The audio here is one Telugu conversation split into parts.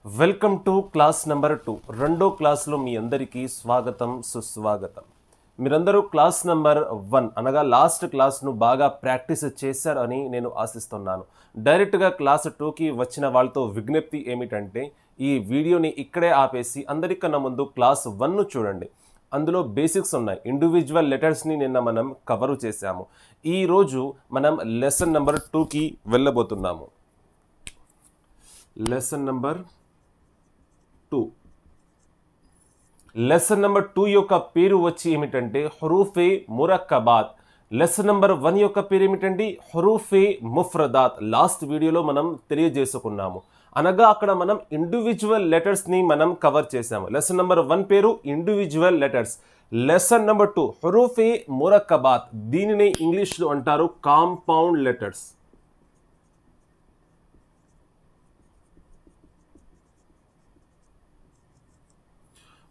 వెల్కమ్ టు క్లాస్ నెంబర్ 2 రెండో క్లాస్లో మీ అందరికీ స్వాగతం సుస్వాగతం. మీరందరూ క్లాస్ నెంబర్ 1 అనగా లాస్ట్ క్లాస్ను బాగా ప్రాక్టీస్ చేశారని నేను ఆశిస్తున్నాను. డైరెక్ట్గా క్లాస్ 2కి వచ్చిన వాళ్ళతో విజ్ఞప్తి ఏమిటంటే ఈ వీడియోని ఇక్కడే ఆపేసి అందరికన్నా ముందు క్లాస్ 1ను చూడండి. అందులో బేసిక్స్ ఉన్నాయి. ఇండివిజువల్ లెటర్స్ని నిన్న మనం కవర్ చేశాము. ఈరోజు మనం లెసన్ నెంబర్ 2కి వెళ్ళబోతున్నాము. Lesson number 2. లెసన్ నెంబర్ 2 యొక్క పేరు వచ్చి ఏమిటంటే హురూఫే మురక్కబాత్. లెసన్ నెంబర్ 1 యొక్క పేరు ఏమిటంటే హురూఫే ముఫ్రదాత్. లాస్ట్ వీడియోలో మనం తెలియజేసుకున్నాము. అనగా అక్కడ మనం ఇండివిజువల్ లెటర్స్ని మనం కవర్ చేసాము. లెసన్ నెంబర్ 1 పేరు ఇండివిజువల్ లెటర్స్. Lesson number 2 హురూఫే మురక్కబాత్. దీనిని ఇంగ్లీష్లో అంటారు కాంపౌండ్ లెటర్స్.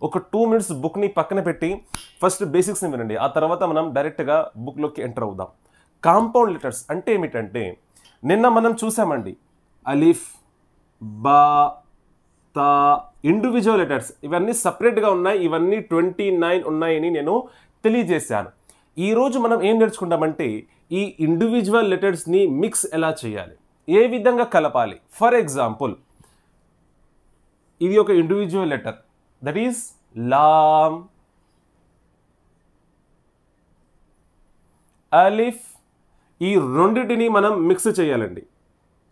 ఒక 2 minutes బుక్ని పక్కన పెట్టి ఫస్ట్ బేసిక్స్ని వినండి. ఆ తర్వాత మనం డైరెక్ట్గా బుక్లోకి ఎంటర్ అవుదాం. కాంపౌండ్ లెటర్స్ అంటే ఏమిటంటే నిన్న మనం చూసామండి అలిఫ్, బా, తా ఇండివిజువల్ లెటర్స్. ఇవన్నీ సపరేట్గా ఉన్నాయి. ఇవన్నీ 29 ఉన్నాయని నేను తెలియజేశాను. ఈరోజు మనం ఏం నేర్చుకుంటామంటే ఈ ఇండివిజువల్ లెటర్స్ని మిక్స్ ఎలా చేయాలి, ఏ విధంగా కలపాలి. ఫర్ ఎగ్జాంపుల్ ఇది ఒక individual letter, that is Lam, అలిఫ్. ఈ రెండింటిని మనం మిక్స్ చేయాలండి.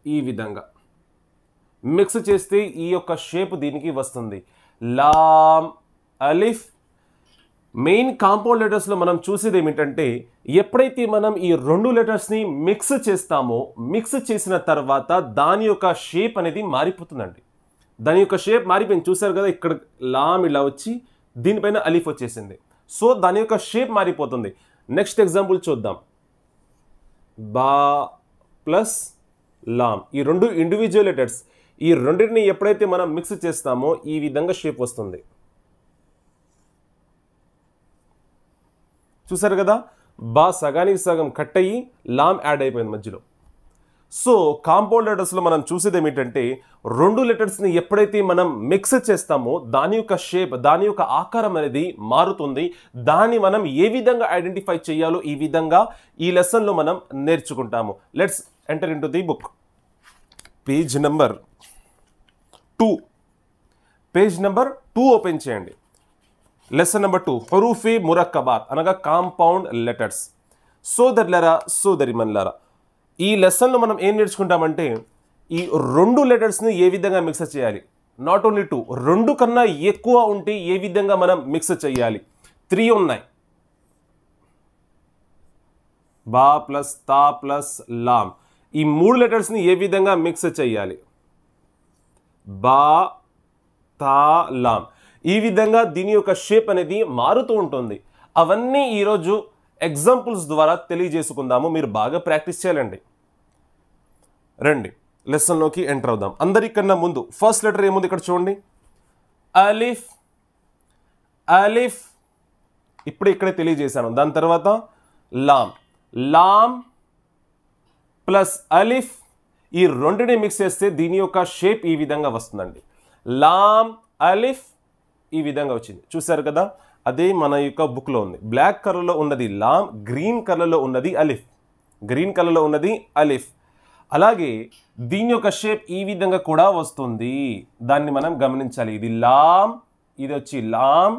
ఈ విధంగా మిక్స్ చేస్తే ఈ యొక్క షేప్ దీనికి వస్తుంది. లామ్, అలిఫ్. మెయిన్ కాంపౌండ్ లెటర్స్లో మనం చూసేది ఏమిటంటే ఎప్పుడైతే మనం ఈ రెండు లెటర్స్ని మిక్స్ చేస్తామో మిక్స్ చేసిన తర్వాత దాని యొక్క షేప్ అనేది మారిపోతుందండి. దాని యొక్క షేప్ మారిపోయింది. చూసారు కదా, ఇక్కడ లామ్ ఇలా వచ్చి దీనిపైన అలిఫ్ వచ్చేసింది. సో దాని యొక్క షేప్ మారిపోతుంది. నెక్స్ట్ ఎగ్జాంపుల్ చూద్దాం. బా ప్లస్ లామ్. ఈ రెండు ఇండివిజువల్ లెటర్స్. ఈ రెండింటిని ఎప్పుడైతే మనం మిక్స్ చేస్తామో ఈ విధంగా షేప్ వస్తుంది. చూసారు కదా, బా సగానికి సగం కట్ అయ్యి లామ్ యాడ్ అయిపోయింది మధ్యలో. సో కాంపౌండ్ లెటర్స్లో మనం చూసేది ఏమిటంటే రెండు లెటర్స్ని ఎప్పుడైతే మనం మిక్స్ చేస్తామో దాని యొక్క షేప్, దాని యొక్క ఆకారం అనేది మారుతుంది. దాన్ని మనం ఏ విధంగా ఐడెంటిఫై చేయాలో ఈ విధంగా ఈ లెసన్లో మనం నేర్చుకుంటాము. Let's enter in to the book. Page number 2. Page number 2 open చేయండి. లెసన్ నెంబర్ 2 హురూఫే మురక్కబాత్ అనగా కాంపౌండ్ లెటర్స్. సోదరులారా సోదరిమణులారా, ఈ లెసన్లో మనం ఏం నేర్చుకుంటామంటే ఈ రెండు లెటర్స్ని ఏ విధంగా మిక్స్ చేయాలి. నాట్ ఓన్లీ 2, 2 కన్నా ఎక్కువ ఉంటే ఏ విధంగా మనం మిక్స్ చేయాలి. 3 ఉన్నాయి. బా ప్లస్ తా ప్లస్ లామ్. ఈ 3 లెటర్స్ని ఏ విధంగా మిక్స్ చేయాలి. బా, తా, లామ్. ఈ విధంగా దీని యొక్క షేప్ అనేది మారుతూ ఉంటుంది. అవన్నీ ఈరోజు ఎగ్జాంపుల్స్ ద్వారా తెలియజేసుకుందాము. మీరు బాగా ప్రాక్టీస్ చేయాలండి. రండి లెసన్లోకి ఎంటర్ అవుదాం. అందరికన్నా ముందు ఫస్ట్ లెటర్ ఏముంది ఇక్కడ చూడండి. అలిఫ్, అలిఫ్. ఇప్పుడు ఇక్కడే తెలియజేశాను. దాని తర్వాత లామ్, లామ్ ప్లస్ అలిఫ్. ఈ రెండుని మిక్స్ చేస్తే దీని యొక్క షేప్ ఈ విధంగా వస్తుందండి. లామ్, అలిఫ్. ఈ విధంగా వచ్చింది. చూసారు కదా, అదే మన యొక్క బుక్లో ఉంది. బ్లాక్ కలర్లో ఉన్నది లామ్, గ్రీన్ కలర్లో ఉన్నది అలిఫ్. గ్రీన్ కలర్లో ఉన్నది అలిఫ్. అలాగే దీని యొక్క షేప్ ఈ విధంగా కూడా వస్తుంది. దాన్ని మనం గమనించాలి. ఇది లామ్, ఇది వచ్చి లామ్,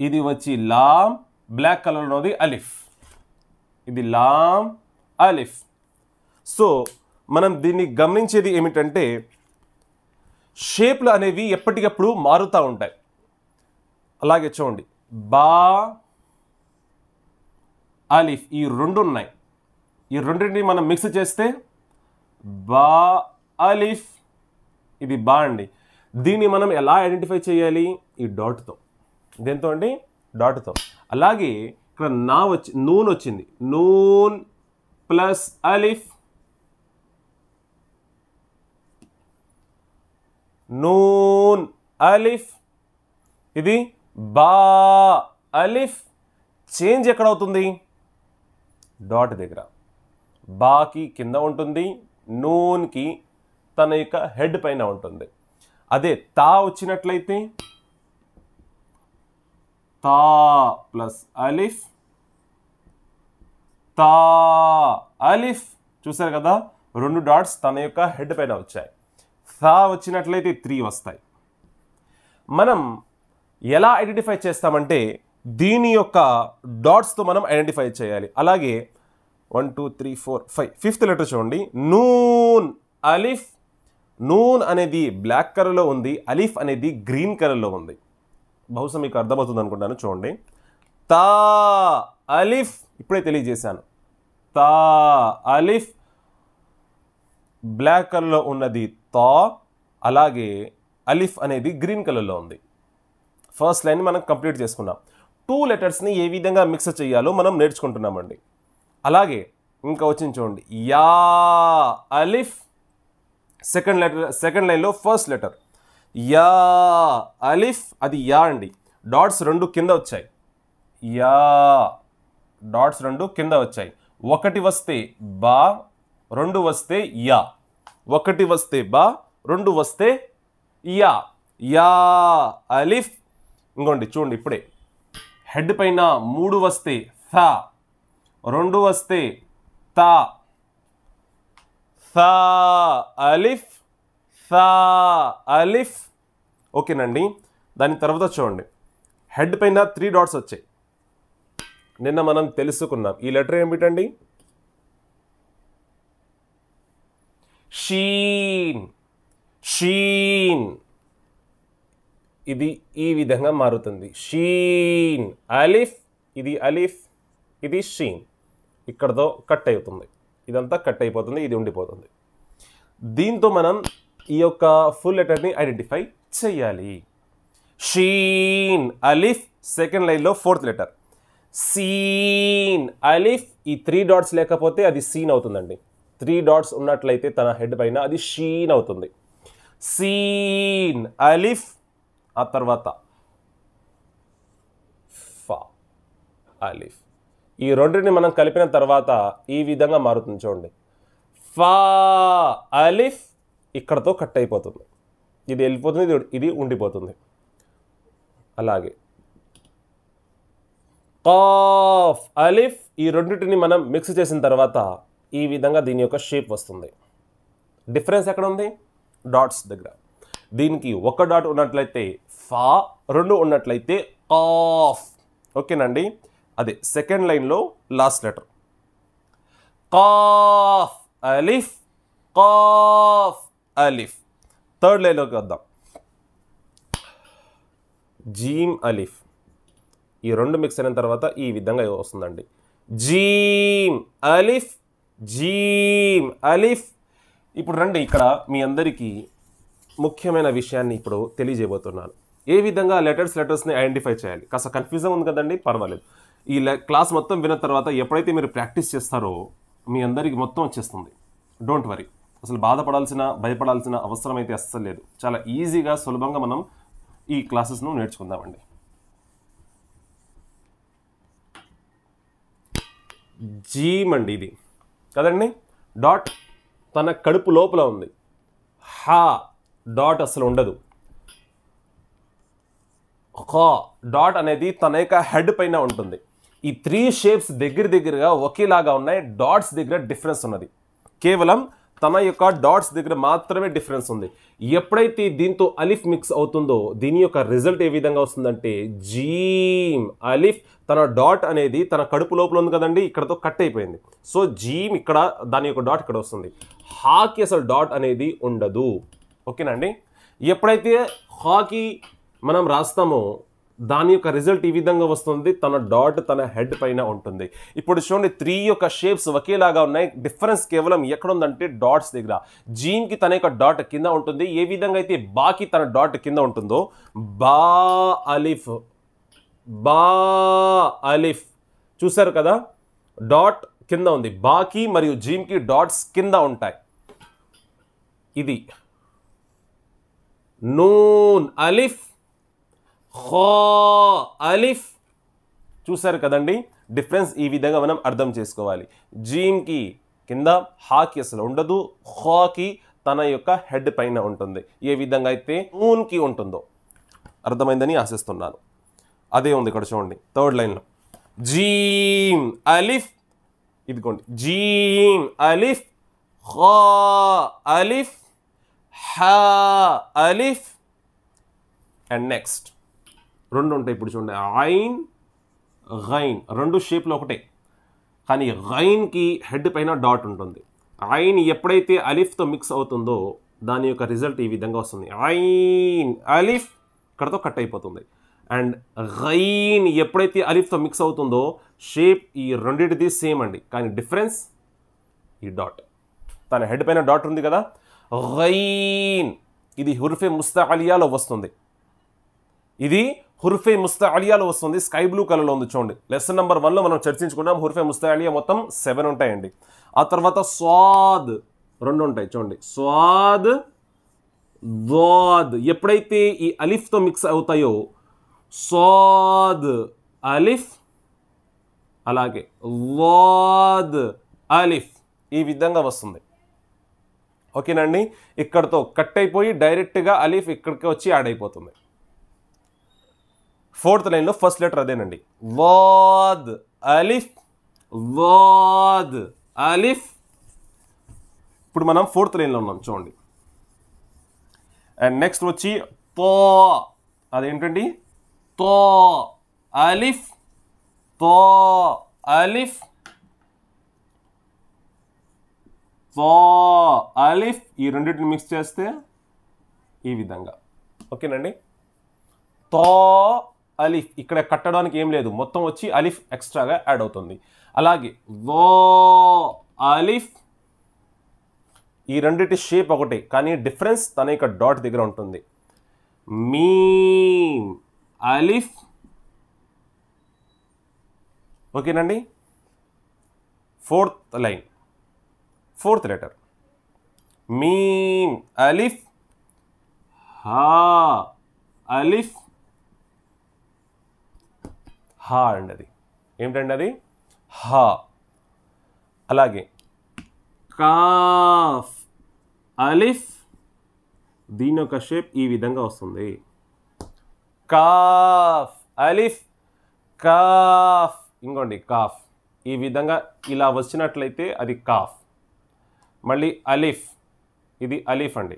ఇది వచ్చి లామ్, బ్లాక్ కలర్లో ఉన్నది అలిఫ్. ఇది లామ్, అలిఫ్. సో మనం దీన్ని గమనించేది ఏమిటంటే షేప్లు అనేవి ఎప్పటికప్పుడు మారుతూ ఉంటాయి. అలాగే చూడండి, బా, అలిఫ్. ఈ రెండు ఉన్నాయి. ఈ రెండింటిని మనం మిక్స్ చేస్తే బా, అలిఫ్. ఇది బా అండి. దీన్ని మనం ఎలా ఐడెంటిఫై చేయాలి? ఈ డాట్తో. దేంతో అండి? డాట్తో. అలాగే ఇక్కడ నూన్ వచ్చింది. నూన్ ప్లస్ అలిఫ్, నూన్, అలిఫ్. ఇది బా, అలిఫ్. చేంజ్ ఎక్కడ అవుతుంది? డాట్ దగ్గర. బాకి కింద ఉంటుంది, నూన్కి తన యొక్క హెడ్ పైన ఉంటుంది. అదే తా వచ్చినట్లయితే తా ప్లస్ అలిఫ్, తా అలిఫ్. చూసారు కదా, 2 డాట్స్ తన యొక్క హెడ్ పైన వచ్చాయి. తా వచ్చినట్లయితే 3 వస్తాయి. మనం ఎలా ఐడెంటిఫై చేస్తామంటే దీని యొక్క డాట్స్తో మనం ఐడెంటిఫై చేయాలి. అలాగే 1 2 3 4 5 ఫిఫ్త్ లెటర్ చూడండి, నూన్ అలిఫ్. నూన్ అనేది బ్లాక్ కలర్లో ఉంది, అలిఫ్ అనేది గ్రీన్ కలర్లో ఉంది. బహుశా మీకు అర్థమవుతుంది అనుకుంటాను. చూడండి, తా అలిఫ్ ఇప్పుడే తెలియజేశాను. తా అలిఫ్ బ్లాక్ కలర్లో ఉన్నది తా, అలాగే అలిఫ్ అనేది గ్రీన్ కలర్లో ఉంది. ఫస్ట్ లైన్ మనం కంప్లీట్ చేసుకున్నాం. 2 లెటర్స్ని ఏ విధంగా మిక్స్ చేయాలో మనం నేర్చుకుంటున్నామండి. అలాగే ఇంకా వచ్చింది చూడండి, యా అలిఫ్. సెకండ్ లైన్లో ఫస్ట్ లెటర్ యా అలిఫ్, అది యా అండి. డాట్స్ 2 కింద వచ్చాయి. యా డాట్స్ 2 కింద వచ్చాయి. 1 వస్తే బా, 2 వస్తే యా. 1 వస్తే బా, 2 వస్తే యా. యా అలిఫ్. ఇంకోండి చూడండి, ఇప్పుడే హెడ్ పైన 3 వస్తే థా, 2 వస్తే తా. థా అలిఫ్, థా అలిఫ్. ఓకేనండి. దాని తర్వాత చూడండి, హెడ్ పైన 3 డాట్స్ వచ్చాయి. నిన్న మనం తెలుసుకున్నాం ఈ లెటర్ ఏమిటండి? షీన్. షీన్ ఇది ఈ విధంగా మారుతుంది. షీన్ అలిఫ్, ఇది అలిఫ్, ఇది షీన్. ఇక్కడతో కట్ అవుతుంది, ఇదంతా కట్ అయిపోతుంది, ఇది ఉండిపోతుంది. దీంతో మనం ఈ యొక్క ఫుల్ లెటర్ని ఐడెంటిఫై చేయాలి. షీన్ అలిఫ్. సెకండ్ లైన్లో 4th లెటర్ సీన్ అలిఫ్. ఈ 3 డాట్స్ లేకపోతే అది సీన్ అవుతుందండి. 3 డాట్స్ ఉన్నట్లయితే తన హెడ్ పైన అది షీన్ అవుతుంది. సీన్ అలిఫ్. ఆ తర్వాత ఫా అలిఫ్. ఈ రెండింటిని మనం కలిపిన తర్వాత ఈ విధంగా మారుతుంది చూడండి, ఫా అలిఫ్. ఇక్కడతో కట్ అయిపోతుంది, ఇది వెళ్ళిపోతుంది, ఇది ఉండిపోతుంది. అలాగే కాఫ్ అలిఫ్. ఈ రెండింటిని మనం మిక్స్ చేసిన తర్వాత ఈ విధంగా దీని యొక్క షేప్ వస్తుంది. డిఫరెన్స్ ఎక్కడ ఉంది? డాట్స్ దగ్గర. దీనికి 1 డాట్ ఉన్నట్లయితే ఫా, 2 ఉన్నట్లయితే కాఫ్. ఓకేనండి. అదే సెకండ్ లైన్లో లాస్ట్ లెటర్ కాఫ్ అలిఫ్, కాఫ్ అలిఫ్. థర్డ్ లైన్లోకి వద్దాం, జీమ్ అలిఫ్. ఈ 2 మిక్స్ అయిన తర్వాత ఈ విధంగా వస్తుందండి, జీమ్ అలిఫ్, జీమ్ అలిఫ్. ఇప్పుడు రండి, ఇక్కడ మీ అందరికీ ముఖ్యమైన విషయాన్ని ఇప్పుడు తెలియజేయబోతున్నాను. ఏ విధంగా లెటర్స్ని ఐడెంటిఫై చేయాలి. కాస్త కన్ఫ్యూజన్ ఉంది కదండి, పర్వాలేదు. ఈ క్లాస్ మొత్తం విన్న తర్వాత ఎప్పుడైతే మీరు ప్రాక్టీస్ చేస్తారో మీ అందరికీ మొత్తం వచ్చేస్తుంది. డోంట్ వరీ, అసలు భయపడాల్సిన అవసరం అయితే అస్సలు లేదు. చాలా ఈజీగా సులభంగా మనం ఈ క్లాసెస్ను నేర్చుకుందామండి. జీమ్ అండి ఇది కదండి. డాట్ తన కడుపు లోపల ఉంది. హా డాట్ అసలు ఉండదు. ఖా డాట్ అనేది తన యొక్క హెడ్ పైన ఉంటుంది. ఈ 3 షేప్స్ దగ్గరగా ఒకేలాగా ఉన్నాయి. డాట్స్ దగ్గర డిఫరెన్స్ ఉన్నది. కేవలం తన యొక్క డాట్స్ దగ్గర మాత్రమే డిఫరెన్స్ ఉంది. ఎప్పుడైతే దీంతో అలిఫ్ మిక్స్ అవుతుందో దీని యొక్క రిజల్ట్ ఏ విధంగా వస్తుందంటే జీమ్ అలిఫ్. తన డాట్ అనేది తన కడుపు లోపల ఉంది కదండి, ఇక్కడతో కట్ అయిపోయింది. సో జీమ్ ఇక్కడ, దాని యొక్క డాట్ ఇక్కడ వస్తుంది. హాకి అసలు డాట్ అనేది ఉండదు. ఓకేనండి. ఎప్పుడైతే హాకి మనం రాస్తామో దాని యొక్క రిజల్ట్ ఈ విధంగా వస్తుంది. తన డాట్ తన హెడ్ పైన ఉంటుంది. ఇప్పుడు చూడండి, 3 యొక్క షేప్స్ ఒకేలాగా ఉన్నాయి. డిఫరెన్స్ కేవలం ఎక్కడ ఉందంటే డాట్స్ దగ్గర. జీమ్కి తన యొక్క డాట్ కింద ఉంటుంది. ఏ విధంగా అయితే బాకి తన డాట్ కింద ఉంటుందో, బా అలిఫ్, బా అలిఫ్. చూసారు కదా, డాట్ కింద ఉంది. బాకి మరియు జీమ్కి డాట్స్ కింద ఉంటాయి. ఇది నూన్ అలిఫ్, ఖా అలిఫ్. చూసారు కదండి, డిఫరెన్స్ ఈ విధంగా మనం అర్థం చేసుకోవాలి. జీమ్కి కింద, హాకి అసలు ఉండదు, ఖాకి తన యొక్క హెడ్ పైన ఉంటుంది. ఏ విధంగా అయితే నూన్కి ఉంటుందో. అర్థమైందని ఆశిస్తున్నాను. అదే ఉంది ఇక్కడ చూడండి థర్డ్ లైన్లో. జీమ్ అలిఫ్, ఇదిగోండి జీమ్ అలిఫ్, ఖా అలిఫ్, హా అలిఫ్. అండ్ నెక్స్ట్ రెండు ఉంటాయి ఇప్పుడు చూడండి, ఐన్ గైన్. రెండు షేప్లో ఒకటే, కానీ గైన్కి హెడ్ పైన డాట్ ఉంటుంది. ఐన్ ఎప్పుడైతే అలిఫ్తో మిక్స్ అవుతుందో దాని యొక్క రిజల్ట్ ఈ విధంగా వస్తుంది. ఐన్ అలిఫ్ ఇక్కడతో కట్ అయిపోతుంది. అండ్ గైన్ ఎప్పుడైతే అలిఫ్తో మిక్స్ అవుతుందో షేప్ ఈ రెండింటిది సేమ్ అండి, కానీ డిఫరెన్స్ ఈ డాట్. తన హెడ్ పైన డాట్ ఉంది కదా, గైన్ ఇది హుర్ఫే ముస్తఅలియాలో వస్తుంది. ఇది హుర్ఫే ముస్తఅలియాలో వస్తుంది. స్కై బ్లూ కలర్లో ఉంది చూడండి. లెసన్ నెంబర్ 1లో మనం చర్చించుకున్నాం. హుర్ఫే ముస్తఅలియా మొత్తం 7 ఉంటాయండి. ఆ తర్వాత స్వాద్ 2 ఉంటాయి చూడండి, స్వాద్ దాద్. ఎప్పుడైతే ఈ అలిఫ్తో మిక్స్ అవుతాయో స్వాద్ అలిఫ్, అలాగే వాద్ అలిఫ్, ఈ విధంగా వస్తుంది. ఓకేనండి. ఇక్కడతో కట్ అయిపోయి డైరెక్ట్గా అలిఫ్ ఇక్కడికి వచ్చి యాడ్ అయిపోతుంది. ఫోర్త్ లైన్లో ఫస్ట్ లెటర్ అదేనండి, వాద్ అలిఫ్, వాద్ అలిఫ్. ఇప్పుడు మనం ఫోర్త్ లైన్లో ఉన్నాం చూడండి. అండ్ నెక్స్ట్ వచ్చి తో, అదేంటండి తో అలిఫ్, తో అలిఫ్, తో అలిఫ్. ఈ రెండింటిని మిక్స్ చేస్తే ఈ విధంగా. ఓకేనండి. తో అలిఫ్, ఇక్కడ కట్టడానికి ఏం లేదు, మొత్తం వచ్చి అలిఫ్ ఎక్స్ట్రాగా యాడ్ అవుతుంది. అలాగే దో అలిఫ్, ఈ రెండింటి షేప్ ఒకటే, కానీ డిఫరెన్స్ తన యొక్క డాట్ దగ్గర ఉంటుంది. మీమ్ అలిఫ్. ఓకేనండి. ఫోర్త్ లైన్, ఫోర్త్ లెటర్ మీమ్ అలిఫ్, హా అలిఫ్, హా అండి. అది ఏమిటండి? అది హా. అలాగే కాఫ్ అలిఫ్, దీని యొక్క షేప్ ఈ విధంగా వస్తుంది. కాఫ్ అలిఫ్, కాఫ్. ఇంకోండి కాఫ్, ఈ విధంగా ఇలా వచ్చినట్లయితే అది కాఫ్. మళ్ళీ అలిఫ్, ఇది అలిఫ్ అండి.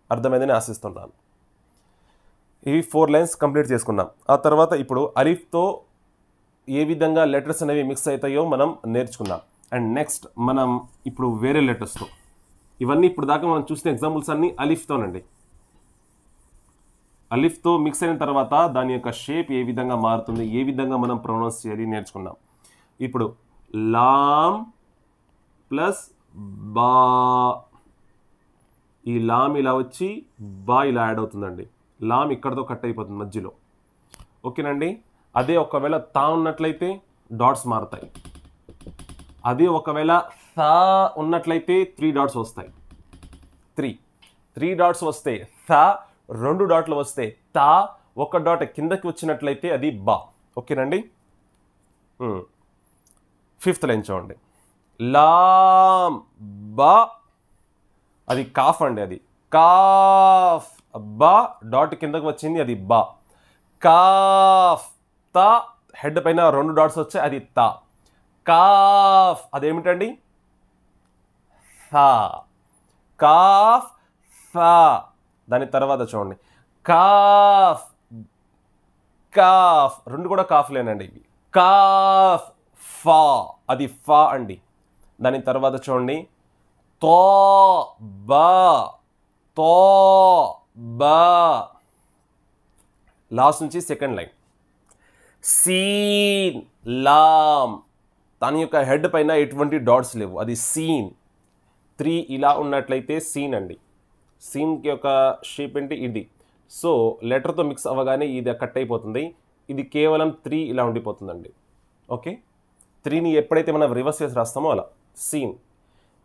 అర్థమైందని ఆశిస్తున్నాను. ఇవి 4 లైన్స్ కంప్లీట్ చేసుకున్నాం. ఆ తర్వాత ఇప్పుడు అలిఫ్తో ఏ విధంగా లెటర్స్ అనేవి మిక్స్ అవుతాయో మనం నేర్చుకున్నాం. అండ్ నెక్స్ట్ మనం ఇప్పుడు వేరే లెటర్స్తో, ఇవన్నీ ఇప్పుడు దాకా మనం చూసిన ఎగ్జాంపుల్స్ అన్నీ అలిఫ్తోనండి. అలిఫ్తో మిక్స్ అయిన తర్వాత దాని యొక్క షేప్ ఏ విధంగా మారుతుంది, ఏ విధంగా మనం ప్రొనౌన్స్ చేయాలి నేర్చుకున్నాం. ఇప్పుడు లామ్ ప్లస్ బా, ఈ లామ్ ఇలా వచ్చి బా ఇలా యాడ్ అవుతుందండి. లామ్ ఇక్కడతో కట్ అయిపోతుంది మధ్యలో. ఓకేనండి. అదే ఒకవేళ తా ఉన్నట్లయితే డాట్స్ మారుతాయి. అదే ఒకవేళ తా ఉన్నట్లయితే 3 డాట్స్ వస్తాయి. 3 డాట్స్ వస్తే తా, 2 డాట్లు వస్తే తా, 1 డాట్ కిందకి వచ్చినట్లయితే అది బా. ఓకేనండి. 5th లైన్ చూడండి, లామ్ బా, అది కాఫ్ అండి. అది కాఫ్, బా డాట్ కిందకి వచ్చింది, అది బా. కాఫ్ తా, హెడ్ పైన 2 డాట్స్ వచ్చాయి, అది తా. కాఫ్ అదేమిటండి? ఫా. కాఫ్ ఫా. దాని తర్వాత చూడండి కాఫ్, కాఫ్ 2 కూడా కాఫ్లేనండి ఇవి. కాఫ్ ఫా, అది ఫా అండి. దాని తర్వాత చూడండి తో బా, తో బా. లాస్ట్ నుంచి సెకండ్ లైన్ సీన్ లామ్, దాని యొక్క హెడ్ పైన ఎటువంటి డాట్స్ లేవు, అది సీన్. 3 ఇలా ఉన్నట్లయితే సీన్ అండి. సీన్కి యొక్క షేప్ ఏంటి? ఇది. సో లెటర్తో మిక్స్ అవ్వగానే ఇది కట్ అయిపోతుంది. ఇది కేవలం 3 ఇలా ఉండిపోతుందండి. ఓకే, 3ని ఎప్పుడైతే మనం రివర్స్ చేసి రాస్తామో అలా సీన్.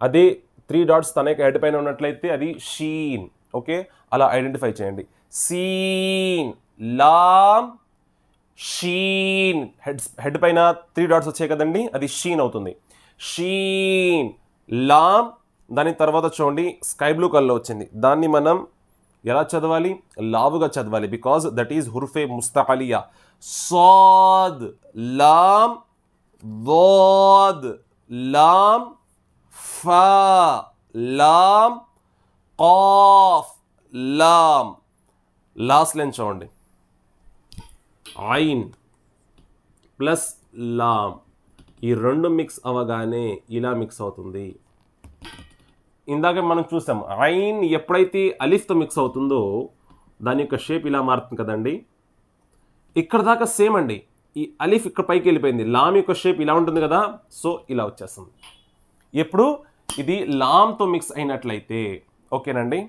అదే 3 డాట్స్ తన యొక్క హెడ్ పైన ఉన్నట్లయితే అది షీన్. ఓకే, అలా ఐడెంటిఫై చేయండి. సీన్ లామ్ షీన్. హెడ్ పైన 3 డాట్స్ వచ్చాయి కదండి, అది షీన్ అవుతుంది. షీన్ లామ్ దాని తర్వాత చూడండి స్కై బ్లూ కలర్ వచ్చింది దాన్ని మనం ఎలా చదవాలి లావుగా చదవాలి because that is హుర్ఫే ముస్తఅలియా Saad Lam ضاد Lam ఫా Lam cough Lam last line చూడండి ఐన్ ప్లస్ లామ్ ఈ రెండు మిక్స్ అవ్వగానే ఇలా మిక్స్ అవుతుంది ఇందాక మనం చూసాం ఐన్ ఎప్పుడైతే అలిఫ్తో మిక్స్ అవుతుందో దాని యొక్క షేప్ ఇలా మారుతుంది కదండి ఇక్కడ దాకా సేమ్ అండి ఈ అలిఫ్ ఇక్కడ పైకి వెళ్ళిపోయింది లామ్ యొక్క షేప్ ఇలా ఉంటుంది కదా సో ఇలా వచ్చేస్తుంది ఎప్పుడు ఇది లామ్తో మిక్స్ అయినట్లయితే ఓకేనండి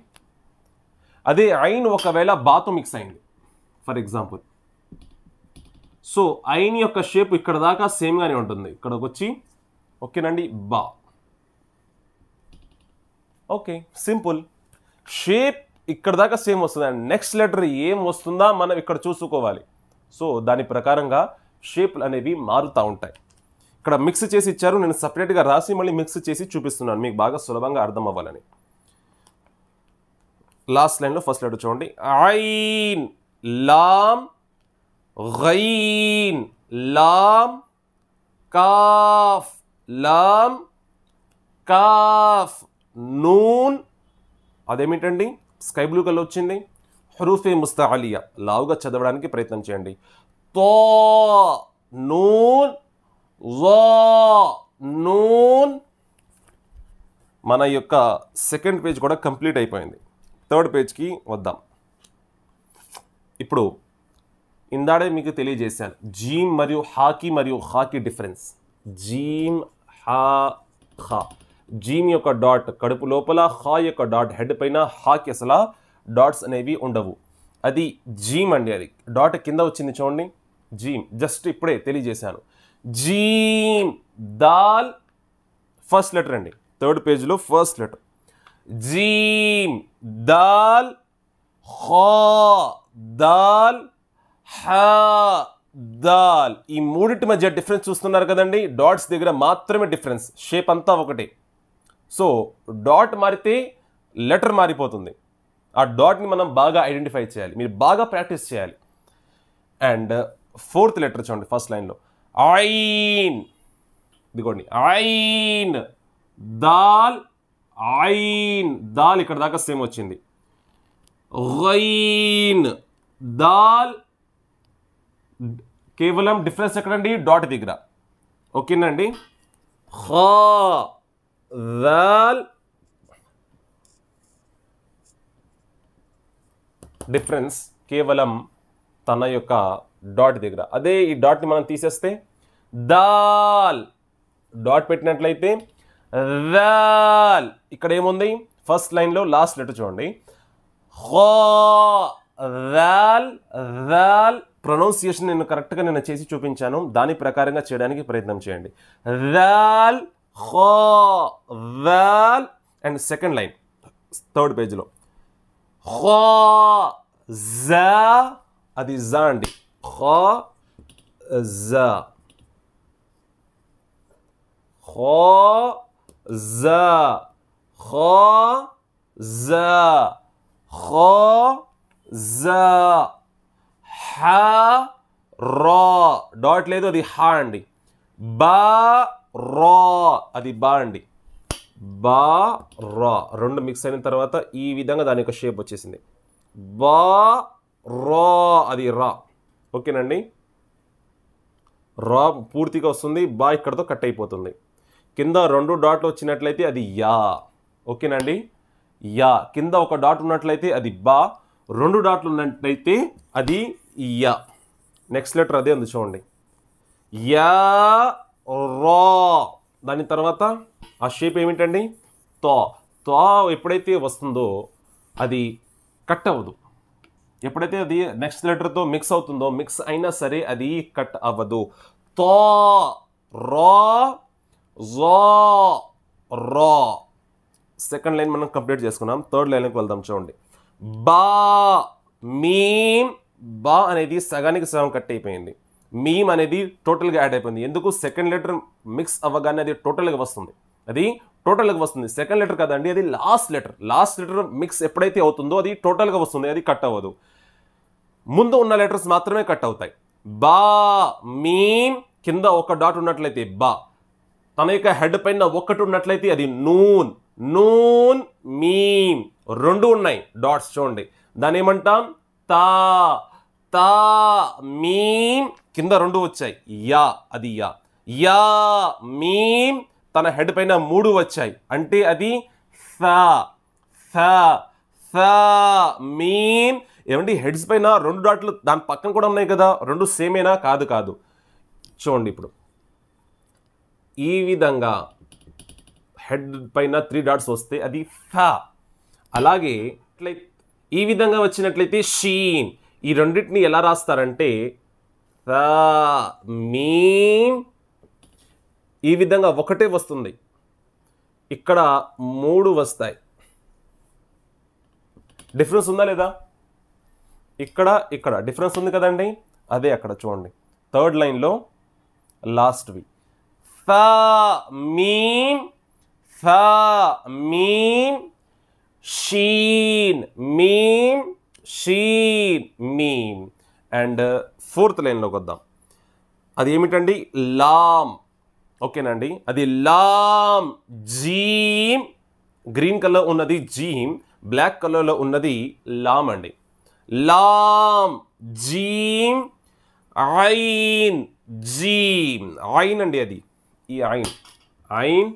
అదే ఐన్ ఒకవేళ బాతో మిక్స్ అయింది ఫర్ ఎగ్జాంపుల్ సో ఐన్ యొక్క షేప్ ఇక్కడ దాకా సేమ్గానే ఉంటుంది ఇక్కడికి వచ్చి ఓకేనండి బా ఓకే సింపుల్ షేప్ ఇక్కడ దాకా సేమ్ వస్తుంది అండ్ నెక్స్ట్ లెటర్ ఏం వస్తుందా మనం ఇక్కడ చూసుకోవాలి సో దాని ప్రకారంగా షేప్లు అనేవి మారుతూ ఉంటాయి ఇక్కడ మిక్స్ చేసి ఇచ్చారు నేను సపరేట్గా రాసి మళ్ళీ మిక్స్ చేసి చూపిస్తున్నాను మీకు బాగా సులభంగా అర్థం అవ్వాలని లాస్ట్ లైన్లో ఫస్ట్ లెటర్ చూడండి ఐన్ Lam gain Lam cough Lam cough noon అదేమిటండి స్కై బ్లూ కలర్ వచ్చింది హురూఫే ముస్తఅలియా లావుగా చదవడానికి ప్రయత్నం చేయండి తో నూన్ జా నూన్ మన యొక్క సెకండ్ పేజ్ కూడా కంప్లీట్ అయిపోయింది థర్డ్ పేజ్కి వద్దాం ఇప్పుడు ఇందాడే మీకు తెలియజేశాను జీమ్ మరియు హాకి మరియు హాకి డిఫరెన్స్ జీమ్ హా ఖా జీమ్ యొక్క డాట్ కడుపు లోపల హా యొక్క డాట్ హెడ్ పైన హాకి అసలు డాట్స్ అనేవి ఉండవు అది జీమ్ అండి అది డాట్ కింద వచ్చింది చూడండి జీమ్ జస్ట్ ఇప్పుడే తెలియజేశాను జీమ్ దాల్ ఫస్ట్ లెటర్ అండి థర్డ్ పేజ్లో ఫస్ట్ లెటర్ జీమ్ దాల్ ఖా దాల్ హా దాల్ ఈ మూడింటి మధ్య డిఫరెన్స్ చూస్తున్నారు కదండి డాట్స్ దగ్గర మాత్రమే డిఫరెన్స్ షేప్ అంతా ఒకటే సో డాట్ మారితే లెటర్ మారిపోతుంది ఆ డాట్ని మనం బాగా ఐడెంటిఫై చేయాలి మీరు బాగా ప్రాక్టీస్ చేయాలి అండ్ ఫోర్త్ లెటర్ చూడండి ఫస్ట్ లైన్లో ఐన్ ఇదిగోండి ఐన్ దాల్ ఐన్ దాల్ ఇక్కడ దాకా సేమ్ వచ్చింది గైన్ దాల్ కేవలం డిఫరెన్స్ ఎక్కడండి డాట్ దగ్గర ఓకేనండి ఖా దాల్ డిఫరెన్స్ కేవలం తన యొక్క డాట్ దగ్గర అదే ఈ డాట్ని మనం తీసేస్తే దాల్ డాట్ పెట్టినట్లయితే దాల్ ఇక్కడ ఏముంది ఫస్ట్ లైన్లో లాస్ట్ లెటర్ చూడండి ఖా దాల్ దాల్ ప్రొనౌన్సియేషన్ నేను కరెక్ట్గా నేను చేసి చూపించాను దాని ప్రకారంగా చేయడానికి ప్రయత్నం చేయండి దాల్ ఖా దాల్ అండ్ సెకండ్ లైన్ థర్డ్ పేజ్లో ఖా జా అది జా అండి ఖా జా ఖా జా ఖా జా ఖా జా హా రా డాట్ లేదు అది హా అండి బా రా అది బా అండి బా రా రెండు మిక్స్ అయిన తర్వాత ఈ విధంగా దాని యొక్క షేప్ వచ్చేసింది బా రా అది రా ఓకేనండి రా పూర్తిగా వస్తుంది బా ఇక్కడతో కట్ అయిపోతుంది కింద రెండు డాట్లు వచ్చినట్లయితే అది యా ఓకేనండి యా కింద ఒక డాట్ ఉన్నట్లయితే అది బా రెండు డాట్లు ఉన్నట్లయితే అది యా నెక్స్ట్ లెటర్ అదే ఉంది చూడండి యా రా దాని తర్వాత ఆ షేప్ ఏమిటండి తో తో ఎప్పుడైతే వస్తుందో అది కట్ అవ్వదు ఎప్పుడైతే అది నెక్స్ట్ లెటర్తో మిక్స్ అవుతుందో మిక్స్ అయినా సరే అది కట్ అవ్వదు తో రా జా రా సెకండ్ లైన్ మనం కంప్లీట్ చేసుకున్నాం థర్డ్ లైన్కి వెళ్దాం చూడండి బా మీమ్ బా అనేది సగానికి సగం కట్ అయిపోయింది మీమ్ అనేది టోటల్గా యాడ్ అయిపోయింది. ఎందుకు? సెకండ్ లెటర్ మిక్స్ అవ్వగానే అది టోటల్గా వస్తుంది. అది టోటల్గా వస్తుంది. సెకండ్ లెటర్ కదండి, అది లాస్ట్ లెటర్ మిక్స్ ఎప్పుడైతే అవుతుందో అది టోటల్గా వస్తుంది, అది కట్ అవ్వదు. ముందు ఉన్న లెటర్స్ మాత్రమే కట్ అవుతాయి. బా మీమ్ కింద ఒక డాట్ ఉన్నట్లయితే బా, తన యొక్క హెడ్ పైన ఒకటి ఉన్నట్లయితే అది నూన్. నూన్ మీమ్ రెండు ఉన్నాయి డాట్స్, చూడండి. దాని ఏమంటాం? తా. తా మీమ్ కింద రెండు వచ్చాయి. యా, అది యా. యా మీమ్ తన హెడ్ పైన మూడు వచ్చాయి, అంటే అది సా. సా. సా మీమ్. ఏమండి, హెడ్స్ పైన రెండు డాట్లు దాని పక్కన కూడా ఉన్నాయి కదా, రెండు సేమేనా? కాదు కాదు. చూడండి, ఇప్పుడు ఈ విధంగా హెడ్ పైన 3 డాట్స్ వస్తే అది ఫా. అలాగే ఈ విధంగా వచ్చినట్లయితే షీన్. ఈ రెండింటిని ఎలా రాస్తారంటే సా మీమ్. ఈ విధంగా ఒకటే వస్తుంది, ఇక్కడ 3 వస్తాయి. డిఫరెన్స్ ఉందా లేదా? ఇక్కడ డిఫరెన్స్ ఉంది కదండి, అదే అక్కడ చూడండి థర్డ్ లైన్లో లాస్ట్వి. సా మీమ్. సా మీమ్ షీన్. మీమ్ షీన్ మీమ్. అండ్ ఫోర్త్ లైన్లోకి వద్దాం. అది ఏమిటండి? లామ్. ఓకేనండి, అది లామ్. జీమ్. గ్రీన్ కలర్ ఉన్నది జీమ్, బ్లాక్ కలర్లో ఉన్నది లామ్ అండి. లామ్ జీమ్ ఐన్. జీమ్ ఐన్ అండి, అది ఈ ఐన్. ఐన్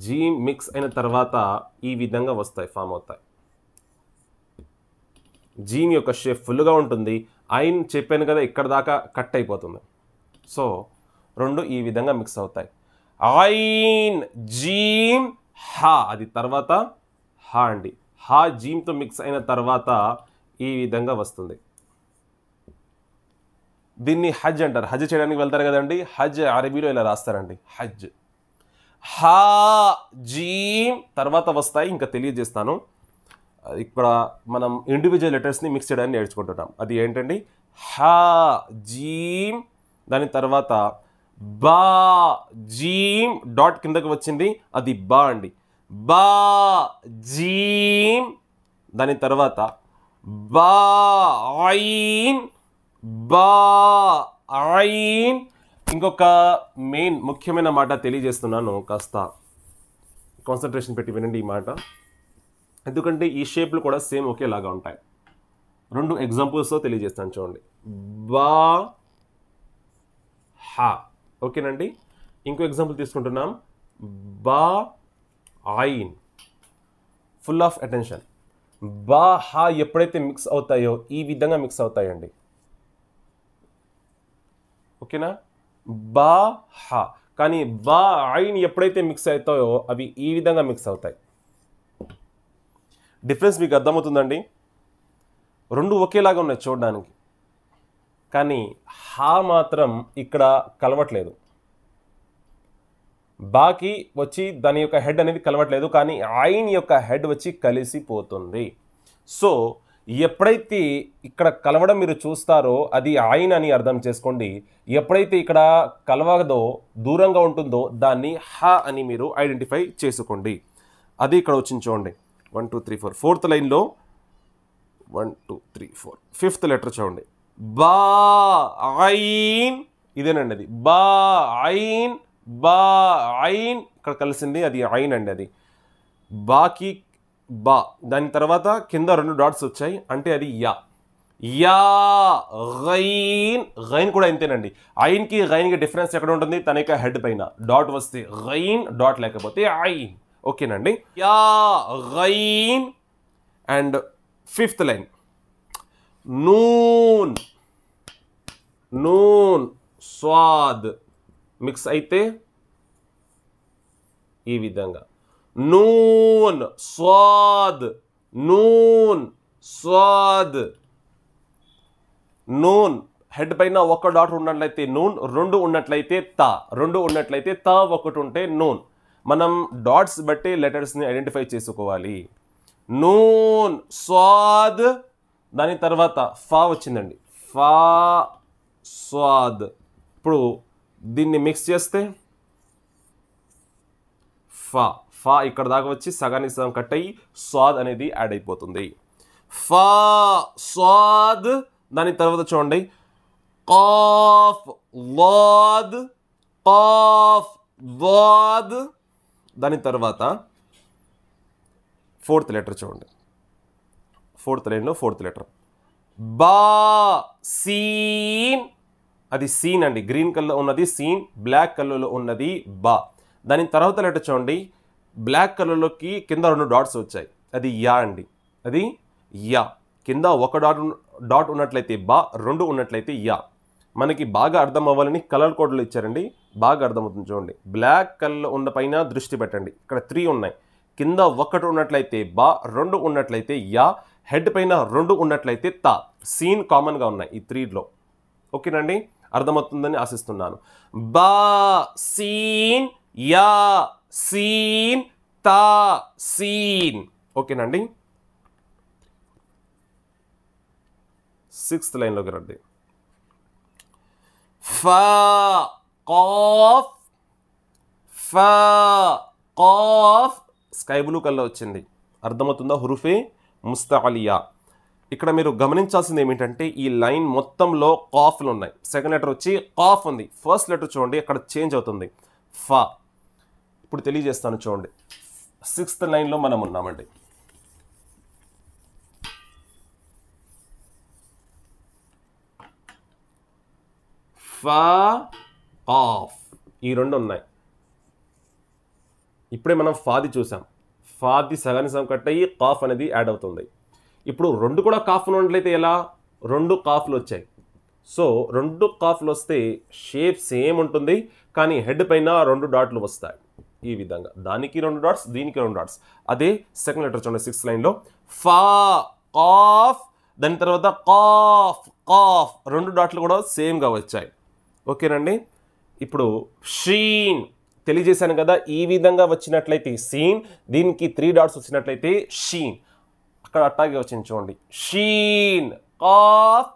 జీమ్ మిక్స్ అయిన తర్వాత ఈ విధంగా వస్తాయి, ఫామ్ అవుతాయి. జీమ్ యొక్క షేప్ ఫుల్గా ఉంటుంది. ఐన్ చెప్పాను కదా, ఇక్కడ దాకా కట్ అయిపోతుంది. సో రెండు ఈ విధంగా మిక్స్ అవుతాయి. ఐన్ జీమ్ హా, అది తర్వాత హా అండి. హా జీమ్తో మిక్స్ అయిన తర్వాత ఈ విధంగా వస్తుంది. దీన్ని హజ్ అంటారు. హజ్ చేయడానికి వెళ్తారు కదండి, హజ్ అరబీలో ఇలా రాస్తారండి, హజ్. హా జీమ్ తర్వాత వస్తాయి, ఇంకా తెలియజేస్తాను. ఇక్కడ మనం ఇండివిజువల్ లెటర్స్ని మిక్స్ చేయడానికి నేర్చుకుంటున్నాం. అది ఏంటండి? హా జీమ్, దాని తర్వాత బా. జీమ్ డాట్ కిందకి వచ్చింది, అది బా అండి. బా జీమ్, దాని తర్వాత బా ఐన్. బా ఐన్. ఇంకొక మెయిన్ ముఖ్యమైన మాట తెలియజేస్తున్నాను, కాస్త కాన్సన్ట్రేషన్ పెట్టి వినండి ఈ మాట. ఎందుకంటే ఈ షేప్లు కూడా సేమ్ ఒకేలాగా ఉంటాయి. 2 ఎగ్జాంపుల్స్తో తెలియజేస్తాను, చూడండి. బా హా. ఓకేనండి, ఇంకో ఎగ్జాంపుల్ తీసుకుంటున్నాం. బా ఐన్. Full of attention. బా హా ఎప్పుడైతే మిక్స్ అవుతాయో ఈ విధంగా మిక్స్ అవుతాయండి. ఓకేనా? బా హా. కానీ బా ఐన్ ఎప్పుడైతే మిక్స్ అవుతాయో అవి ఈ విధంగా మిక్స్ అవుతాయి. డిఫరెన్స్ మీకు అర్థమవుతుందండి? రెండు ఒకేలాగా ఉన్నాయి చూడడానికి, కానీ హా మాత్రం ఇక్కడ కలవట్లేదు. బాకి వచ్చి దాని యొక్క హెడ్ అనేది కలవట్లేదు, కానీ ఐన్ యొక్క హెడ్ వచ్చి కలిసిపోతుంది. సో ఎప్పుడైతే ఇక్కడ కలవడం మీరు చూస్తారో అది ఐన్ అని అర్థం చేసుకోండి. ఎప్పుడైతే ఇక్కడ కలవదో, దూరంగా ఉంటుందో దాన్ని హా అని మీరు ఐడెంటిఫై చేసుకోండి. అది ఇక్కడ వచ్చింది చూడండి. 1 2 3 4 ఫోర్త్ లైన్లో 1 2 3 4 ఫిఫ్త్ లెటర్ చూడండి. బా ఐన్. ఇదేనండి, అది బా ఐన్. బా ఐన్ ఇక్కడ కలిసింది, అది ఐన్ అండి. అది బాకి బా, దాని తర్వాత కింద 2 డాట్స్ వచ్చాయి, అంటే అది యా. Yeah gain. గైన్ కూడా ఇంతేనండి. ఐన్కి గైన్కి డిఫరెన్స్ ఎక్కడ ఉంటుంది? తన యొక్క హెడ్ పైన డాట్ వస్తే గైన్, డాట్ లేకపోతే ఐన్. ఓకేనండి, యా గైన్. అండ్ ఫిఫ్త్ లైన్ నూన్. నూన్ స్వాద్ మిక్స్ అయితే ఈ విధంగా నూన్ స్వాద్. నూన్ స్వాద్. నూన్ హెడ్ పైన ఒక డాట్ ఉన్నట్లయితే నూన్, 2 ఉన్నట్లయితే తా. 2 ఉన్నట్లయితే తా, 1 ఉంటే నూన్. మనం డాట్స్ బట్టి లెటర్స్ని ఐడెంటిఫై చేసుకోవాలి. నూన్ స్వాద్, దాని తర్వాత ఫా వచ్చిందండి. ఫా స్వాద్. ఇప్పుడు దీన్ని మిక్స్ చేస్తే ఫా ఫా ఇక్కడ దాకా వచ్చి సగానికి సగం కట్ అయ్యి స్వాద్ అనేది యాడ్ అయిపోతుంది. ఫా స్వాద్. దాని తర్వాత చూడండి కాఫ్ వాద్ కాఫ్ వాద్. దాని తర్వాత ఫోర్త్ లెటర్ చూడండి, ఫోర్త్ లైన్లో ఫోర్త్ లెటర్ బా సీన్. అది సీన్ అండి, గ్రీన్ కలర్లో ఉన్నది సీన్, బ్లాక్ కలర్లో ఉన్నది బా. దాని తర్వాత లెటర్ చూడండి బ్లాక్ కలర్లోకి కింద 2 డాట్స్ వచ్చాయి, అది యా అండి, అది యా. కింద 1 డాట్ ఉన్నట్లయితే బా, 2 ఉన్నట్లయితే యా. మనకి బాగా అర్థం అవ్వాలని కలర్ కోడ్లు ఇచ్చారండి, బాగా అర్థమవుతుంది చూడండి. బ్లాక్ కలర్లో ఉన్న పైన దృష్టి పెట్టండి, ఇక్కడ 3 ఉన్నాయి. కింద 1 ఉన్నట్లయితే బా, 2 ఉన్నట్లయితే యా, హెడ్ పైన 2 ఉన్నట్లయితే తా. సీన్ కామన్గా ఉన్నాయి ఈ 3లో. ఓకేనండి, అర్థమవుతుందని ఆశిస్తున్నాను. బా సీన్ యా సీన్ తా సీన్. ఓకేనండి. 6th లైన్లోకి రండి. ఫా కాఫ్ ఫా కాఫ్ స్కై బ్లూ కలర్ వచ్చింది, అర్థమవుతుందా? హురుఫే ముస్తఅలియా. ఇక్కడ మీరు గమనించాల్సింది ఏమిటంటే ఈ లైన్ మొత్తంలో కాఫ్లు ఉన్నాయి. సెకండ్ లెటర్ వచ్చి కాఫ్ ఉంది, ఫస్ట్ లెటర్ చూడండి అక్కడ చేంజ్ అవుతుంది ఫా. ఇప్పుడు తెలియజేస్తాను చూడండి. 6th లైన్లో మనం ఉన్నామండి. ఫా కాఫ్ ఈ 2 ఉన్నాయి. ఇప్పుడే మనం ఫాది చూసాం, ఫాది సగానికి సగం కట్ అయ్యి కాఫ్ అనేది యాడ్ అవుతుంది. ఇప్పుడు 2 కూడా కాఫ్ ఉన్నట్లయితే ఎలా? 2 కాఫ్లు వచ్చాయి. సో 2 కాఫ్లు వస్తే షేప్ సేమ్ ఉంటుంది, కానీ హెడ్ పైన 2 డాట్లు వస్తాయి ఈ విధంగా. దానికి 2 డాట్స్, దీనికి 2 డాట్స్. అదే సెకండ్ లెటర్ చూడండి 6th లైన్లో ఫా కాఫ్. దాని తర్వాత కాఫ్ కాఫ్ 2 డాట్లు కూడా సేమ్గా వచ్చాయి. ఓకేనండి. ఇప్పుడు షీన్ తెలియజేశాను కదా, ఈ విధంగా వచ్చినట్లయితే సీన్, దీనికి 3 డాట్స్ వచ్చినట్లయితే షీన్. అక్కడ అట్టాగే వచ్చింది చూడండి, షీన్ కాఫ్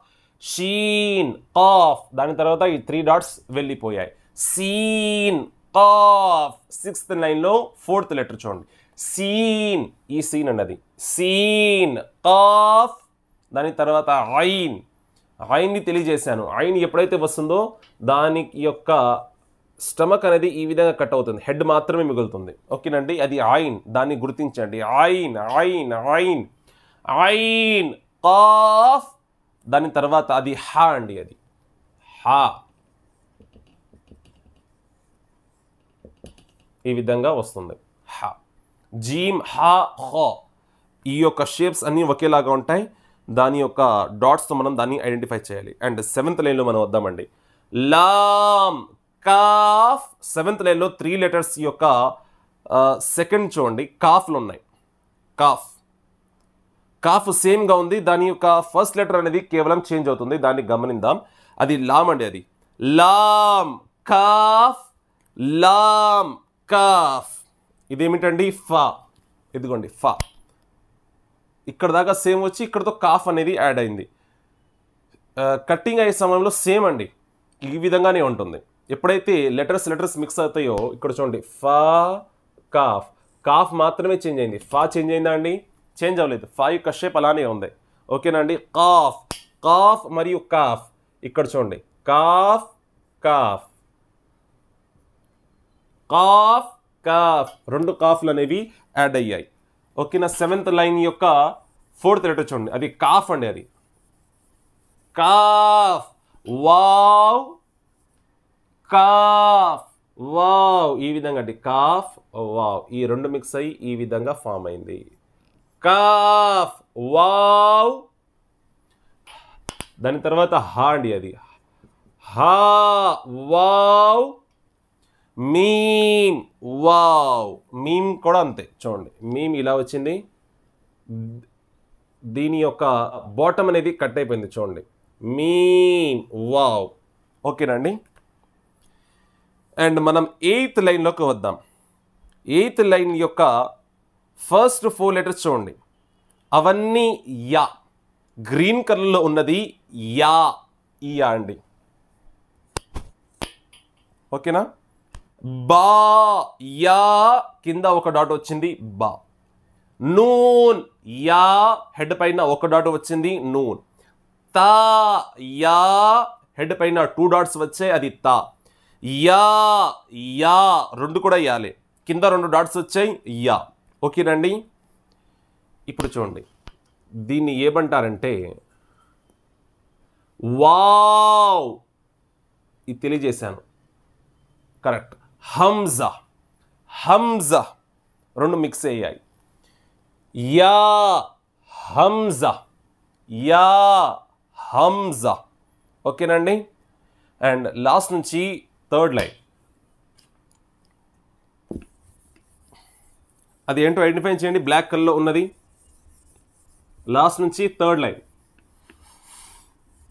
షీన్ కాఫ్. దాని తర్వాత ఈ 3 డాట్స్ వెళ్ళిపోయాయి. Scene cough. 6th లైన్లో 4th లెటర్ చూడండి, సీన్. ఈ సీన్ అన్నది సీన్ కాఫ్. దాని తర్వాత ఐన్. ఐన్ని తెలియజేశాను. ఐన్ ఎప్పుడైతే వస్తుందో దాని యొక్క స్టమక్ అనేది ఈ విధంగా కట్ అవుతుంది, హెడ్ మాత్రమే మిగులుతుంది. ఓకేనండి, అది ఐన్, దాన్ని గుర్తించండి. ఐన్ ఐన్ ఐన్ ఐన్ కాఫ్. దాని తర్వాత అది హా అండి, అది హా. ఈ విధంగా వస్తుంది హా. జీమ్ హా హో. ఈ యొక్క షేప్స్ అన్నీ ఒకేలాగా ఉంటాయి, దాని యొక్క డాట్స్తో మనం దాన్ని ఐడెంటిఫై చేయాలి. అండ్ 7th లైన్లో మనం వద్దామండి. లామ్ కాఫ్. 7th లైన్లో 3 లెటర్స్ యొక్క సెకండ్ చూడండి కాఫ్లు ఉన్నాయి. కాఫ్ కాఫ్ సేమ్గా ఉంది, దాని యొక్క ఫస్ట్ లెటర్ అనేది కేవలం చేంజ్ అవుతుంది, దాన్ని గమనిద్దాం. అది లామ్ అండి, అది లామ్ కాఫ్ లామ్ కాఫ్. ఇదేమిటండి? ఫా. ఇదిగోండి ఫా. ఇక్కడ దాకా సేమ్ వచ్చి ఇక్కడతో కాఫ్ అనేది యాడ్ అయింది. కట్టింగ్ అయ్యే సమయంలో సేమ్ అండి, ఈ విధంగానే ఉంటుంది. ఎప్పుడైతే లెటర్స్ మిక్స్ అవుతాయో ఇక్కడ చూడండి ఫా కాఫ్. కాఫ్ మాత్రమే చేంజ్ అయింది, ఫా చేంజ్ అయిందా అండి? చేంజ్ అవ్వలేదు, ఫా యొక్క షేప్ అలానే ఉంది. ఓకేనండి. కాఫ్ కాఫ్ మరియు కాఫ్. ఇక్కడ చూడండి కాఫ్ కాఫ్ కాఫ్ కాఫ్. 2 కాఫ్లు అనేవి యాడ్ అయ్యాయి. ఓకేనా. 7th లైన్ యొక్క 4th లెటర్ చూడండి, అది కాఫ్ అండి, అది కాఫ్. Wow cough wow. ఈ విధంగా అండి కాఫ్ వావ్. ఈ 2 మిక్స్ అయ్యి ఈ విధంగా ఫామ్ అయింది కాఫ్ వావ్. దాని తర్వాత హా అండి, అది హా వావ్. Meme wow. మీమ్ కూడా అంతే చూడండి, మీమ్ ఇలా వచ్చింది, దీని యొక్క బాటమ్ అనేది కట్ అయిపోయింది చూడండి, మీమ్ వావ్. ఓకేనండి. అండ్ మనం 8th లైన్లోకి వద్దాం. 8th లైన్ యొక్క ఫస్ట్ 4 లెటర్స్ చూడండి, అవన్నీ యా. గ్రీన్ కలర్లో ఉన్నది యా, ఈ యా అండి. ఓకేనా. బా యా కింద ఒక డాట్ వచ్చింది బా. నూన్ యా హెడ్ పైన ఒక డాట్ వచ్చింది నూన్. తా యా హెడ్ పైన 2 డాట్స్ వచ్చాయి అది తా. యా యా రెండు కూడా యాలే, కింద 2 డాట్స్ వచ్చాయి యా. ఓకేనండి. ఇప్పుడు చూడండి దీన్ని ఏమంటారంటే వావ్, ఇది తెలియజేశాను కరెక్ట్. హంజా హంజా రెండు మిక్స్ అయ్యాయి. Yeah Hamza yeah Hamza. ఓకేనండి. అండ్ లాస్ట్ నుంచి థర్డ్ లైన్ అది ఏంటో ఐడెంటిఫై చేయండి. బ్లాక్ కలర్లో ఉన్నది లాస్ట్ నుంచి థర్డ్ లైన్,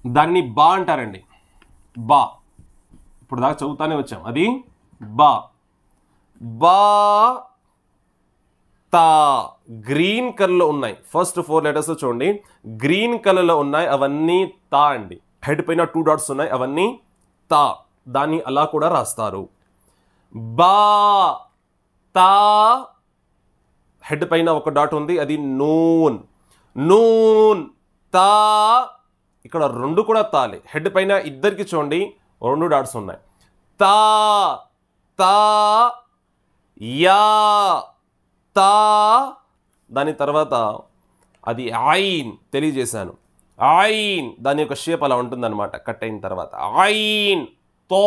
దాన్ని బా అంటారండి. బా ఇప్పుడు దాకా చదువుతానే వచ్చాం. అది బా. బా తా గ్రీన్ కలర్లో ఉన్నాయి. ఫస్ట్ 4 లెటర్స్ చూడండి గ్రీన్ కలర్లో ఉన్నాయి, అవన్నీ తా అండి. హెడ్ పైన 2 డాట్స్ ఉన్నాయి, అవన్నీ తా. దాన్ని అలా కూడా రాస్తారు. బా తా హెడ్ పైన ఒక డాట్ ఉంది, అది నూన్. నూన్ తా ఇక్కడ 2 కూడా తాలే. హెడ్ పైన ఇద్దరికి చూడండి 2 డాట్స్ ఉన్నాయి. తా తా యా తా. దాని తర్వాత అది ఐన్ తెలియజేశాను. ఐన్ దాని యొక్క షేప్ అలా ఉంటుందన్నమాట కట్ అయిన తర్వాత. ఐన్ తో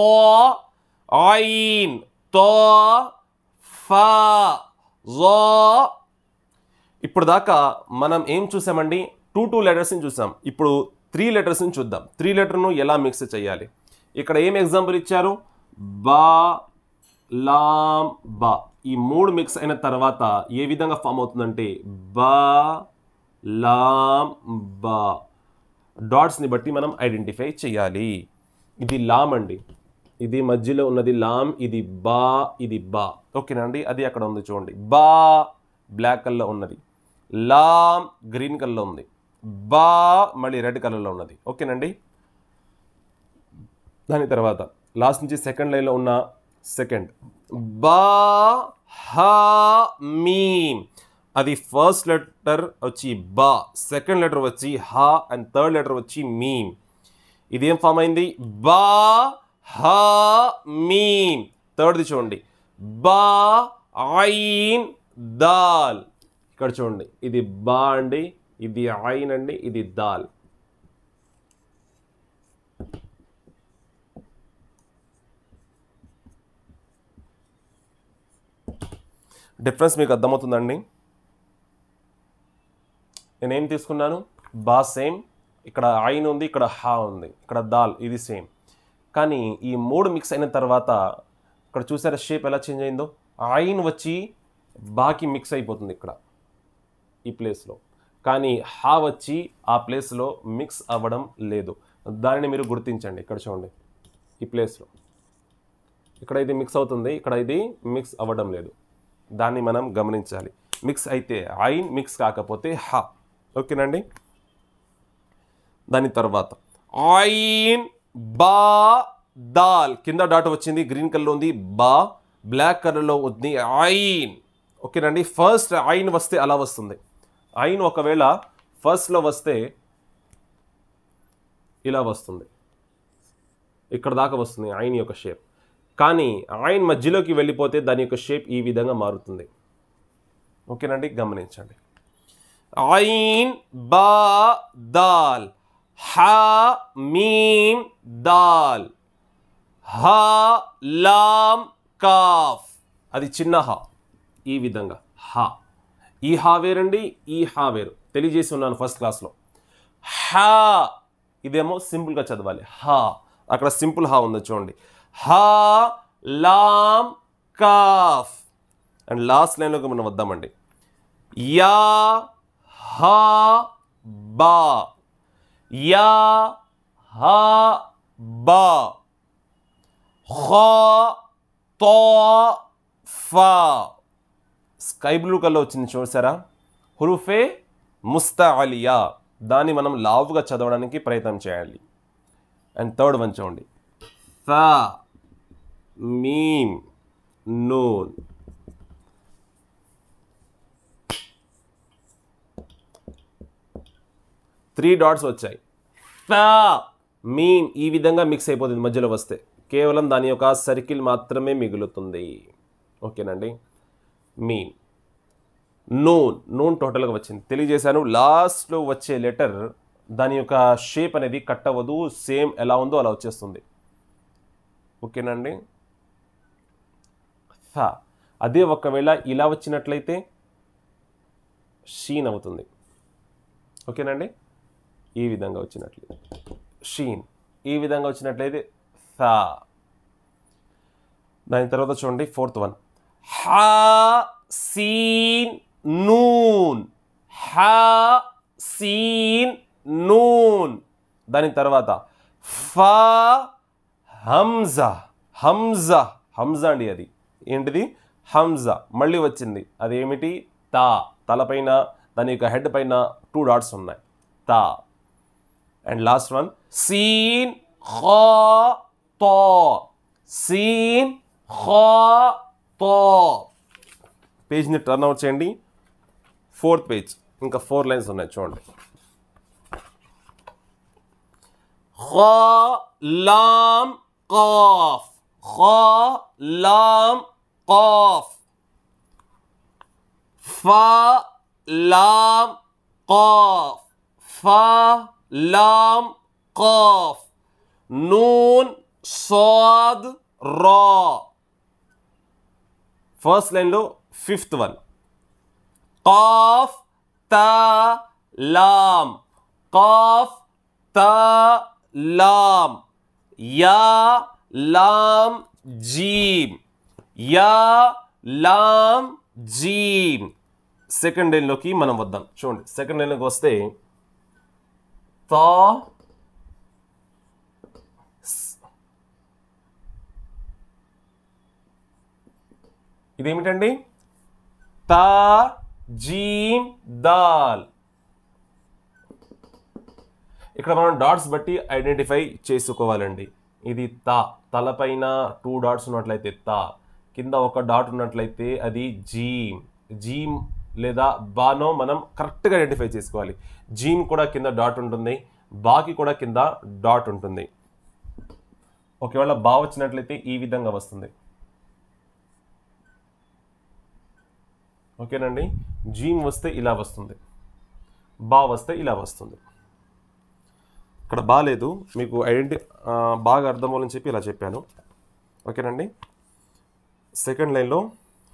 ఐన్ తో ఫా జో. ఇప్పుడు దాకా మనం ఏం చూసామండి, 2 లెటర్స్ని చూసాం. ఇప్పుడు 3 లెటర్స్ని చూద్దాం. 3 లెటర్ను ఎలా మిక్స్ చేయాలి. ఇక్కడ ఏం ఎగ్జాంపుల్ ఇచ్చారు, బా లాం బా. ఈ 3 మిక్స్ అయిన తర్వాత ఏ విధంగా ఫామ్ అవుతుందంటే బా లాం బా. డాట్స్ని బట్టి మనం ఐడెంటిఫై చేయాలి. ఇది లామ్ అండి, ఇది మధ్యలో ఉన్నది లామ్, ఇది బా, ఇది బా. ఓకేనండి. అది అక్కడ ఉంది చూడండి. బా బ్లాక్ కలర్లో ఉన్నది, లామ్ గ్రీన్ కలర్లో ఉంది, బా మళ్ళీ రెడ్ కలర్లో ఉన్నది. ఓకేనండి. దాని తర్వాత లాస్ట్ నుంచి సెకండ్ లైన్లో ఉన్న సెకండ్ బా హా మీమ్. అది ఫస్ట్ లెటర్ వచ్చి బా, సెకండ్ లెటర్ వచ్చి హా అండ్ థర్డ్ లెటర్ వచ్చి మీమ్. ఇదేం ఫామ్ అయింది, బా హా మీమ్. థర్డ్ది చూడండి బా ఐన్ దాల్. ఇక్కడ చూడండి ఇది బా అండి, ఇది ఐన్ అండి, ఇది దాల్. డిఫరెన్స్ మీకు అర్థమవుతుందండి. నేనేం తీసుకున్నాను, బా సేమ్, ఇక్కడ ఐన్ ఉంది, ఇక్కడ హా ఉంది, ఇక్కడ దాల్, ఇది సేమ్. కానీ ఈ 3 మిక్స్ అయిన తర్వాత ఇక్కడ చూసారా షేప్ ఎలా చేంజ్ అయిందో. ఐన్ వచ్చి బాకి మిక్స్ అయిపోతుంది ఇక్కడ ఈ ప్లేస్లో, కానీ హా వచ్చి ఆ ప్లేస్లో మిక్స్ అవ్వడం లేదు. దానిని మీరు గుర్తించండి. ఇక్కడ చూడండి ఈ ప్లేస్లో ఇక్కడ ఇది మిక్స్ అవుతుంది, ఇక్కడ ఇది మిక్స్ అవ్వడం లేదు. దాన్ని మనం గమనించాలి. మిక్స్ అయితే ఐన్, మిక్స్ కాకపోతే హా. ఓకేనండి. దాని తర్వాత ఐన్ బా దాల్, కింద డాట్ వచ్చింది గ్రీన్ కలర్లో ఉంది, బా బ్లాక్ కలర్లో ఉంది ఐన్. ఓకేనండి. ఫస్ట్ ఐన్ వస్తే అలా వస్తుంది. ఐన్ ఒకవేళ ఫస్ట్లో వస్తే ఇలా వస్తుంది, ఇక్కడ దాకా వస్తుంది ఐన్ యొక్క షేప్. కానీ ఐన్ మధ్యలోకి వెళ్ళిపోతే దాని యొక్క షేప్ ఈ విధంగా మారుతుంది. ఓకేనండి, గమనించండి. ఐన్ బా దాల్ హా మీమ్ దాల్ హా లామ్ కాఫ్. అది చిన్న హా, ఈ విధంగా హా. ఈ హా వేరండి, ఈ హా వేరు, తెలియజేసి ఉన్నాను ఫస్ట్ క్లాస్లో. హా ఇదేమో సింపుల్గా చదవాలి హా. అక్కడ సింపుల్ హా ఉంది చూడండి. హా లామ్ కాఫ్. అండ్ లాస్ట్ లైన్లోకి మనం వద్దామండి. యా హా బా, యా హా బా, ఖా తో ఫా. స్కై బ్లూ కలర్ వచ్చింది చూసారా, హురుఫే ముస్తఅలియా. దాన్ని మనం లావుగా చదవడానికి ప్రయత్నం చేయాలి. అండ్ థర్డ్ వన్ చూడండి, ఫా మీమ్ నూన్. త్రీ డాట్స్ వచ్చాయి. ఫా మీమ్ ఈ విధంగా మిక్స్ అయిపోతుంది మధ్యలో వస్తే, కేవలం దాని యొక్క సర్కిల్ మాత్రమే మిగులుతుంది. ఓకేనండి. మీమ్ నూన్, నూన్ టోటల్గా వచ్చింది. తెలియజేశాను, లాస్ట్లో వచ్చే లెటర్ దాని యొక్క షేప్ అనేది కట్ అవ్వదు, సేమ్ ఎలా ఉందో అలా వచ్చేస్తుంది. ఓకేనండి. ఫా అదే ఒకవేళ ఇలా వచ్చినట్లయితే షీన్ అవుతుంది. ఓకేనండి. ఈ విధంగా వచ్చినట్లయితే షీన్, ఈ విధంగా వచ్చినట్లయితే ఫా. దాని తర్వాత చూడండి ఫోర్త్ వన్, హా సీన్ నూన్, హా సీన్ నూన్. దాని తర్వాత ఫా హంజా, హంజా, హంజా అండి, అది ఏంటిది హంజా. మళ్ళీ వచ్చింది, అదేమిటి తా. తలపైన దాని యొక్క హెడ్ పైన 2 డాట్స్ ఉన్నాయి, తా. అండ్ లాస్ట్ వన్ సీన్ ఖా తా, సీన్ ఖా తా. పేజ్ని టర్న్ అవుట్ చేయండి, 4th పేజ్. ఇంకా 4 లైన్స్ ఉన్నాయి చూడండి. ఖా లామ్ ఖాఫ్, ఖా లామ్ ఖాఫ్, ఫా లామ్ ఖాఫ్, ఫా లామ్ ఖాఫ్, నూన్ సాద్ రా. ఫస్ట్ లైన్లో 5th వన్, ఖాఫ్ తా లామ్, ఖాఫ్ తా Lam, yeah Lam జీమ్, yeah Lam జీమ్. Second లైన్లోకి మనం వద్దాం. చూడండి, సెకండ్ లైన్లోకి వస్తే తా, ఇదేమిటండి తా జీమ్ దాల్. ఇక్కడ మనం డాట్స్ బట్టి ఐడెంటిఫై చేసుకోవాలండి. ఇది తా, తలపైన 2 డాట్స్ ఉన్నట్లయితే తా, కింద ఒక డాట్ ఉన్నట్లయితే అది జీమ్. జీమ్ లేదా బానో మనం కరెక్ట్గా ఐడెంటిఫై చేసుకోవాలి. జీమ్ కూడా కింద డాట్ ఉంటుంది, బాకి కూడా కింద డాట్ ఉంటుంది. ఒకవేళ బా వచ్చినట్లయితే ఈ విధంగా వస్తుంది. ఓకేనండి. జీమ్ వస్తే ఇలా వస్తుంది, బా వస్తే ఇలా వస్తుంది. ఇక్కడ బాగాలేదు, మీకు బాగా అర్థమవులని చెప్పి ఇలా చెప్పాను. ఓకేనండి. సెకండ్ లైన్లో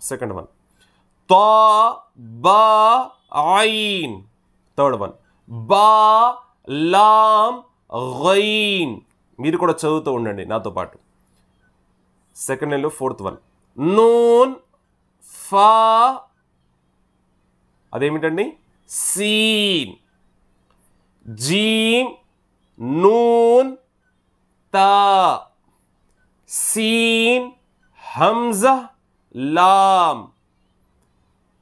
సెకండ్ వన్, తా బా ఐన్. థర్డ్ వన్, బా లామ్ గైన్. మీరు కూడా చదువుతూ ఉండండి నాతో పాటు. సెకండ్ లైన్లో 4th వన్, నూన్ ఫా, అదేమిటండి సీన్, జీమ్ నూన్ తా, సీన్ హంజా లామ్.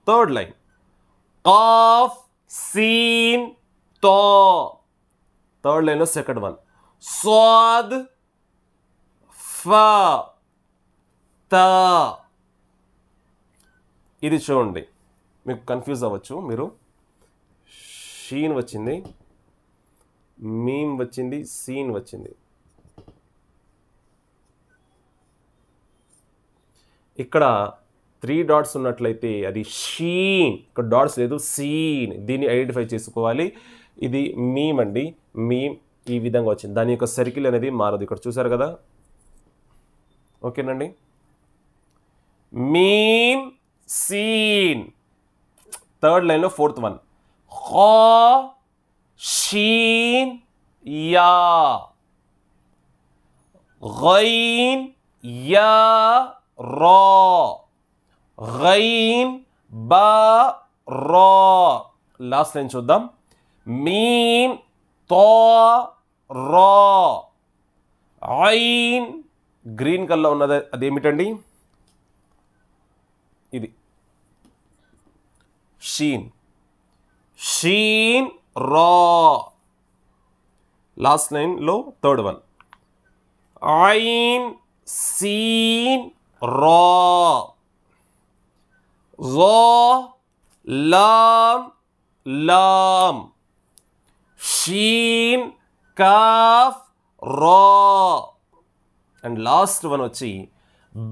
థర్డ్ లైన్, కాఫ్ సీన్ తా. థర్డ్ లైన్లో సెకండ్ వన్, సాద్ ఫా తా. ఇది చూడండి, మీకు కన్ఫ్యూజ్ అవ్వచ్చు మీరు. షీన్ వచ్చింది, మీమ్ వచ్చింది, సీన్ వచ్చింది. ఇక్కడ 3 డాట్స్ ఉన్నట్లయితే అది షీన్, ఇక్కడ డాట్స్ లేదు, సీన్. దీన్ని ఐడెంటిఫై చేసుకోవాలి. ఇది మీమ్ అండి, మీమ్ ఈ విధంగా వచ్చింది. దాని యొక్క సర్కిల్ అనేది మారదు. ఇక్కడ చూసారు కదా. ఓకేనండి. Meme scene. థర్డ్ లైన్లో 4th వన్, ఖా షీన్ యా, గైన్ యా రా, గైన్ బా రా. లాస్ట్ లైన్ చూద్దాం, మీమ్ తా రా, ఐన్ గ్రీన్ కలర్ ఉన్నది అదేమిటండి, ఇది షీన్, షీన్ రా. లాస్ట్ లైన్లో థర్డ్ వన్, ఐన్ సీన్ రా, రా లామ్ లామ్, షీన్ కాఫ్ రా, అండ్ లాస్ట్ వన్ వచ్చి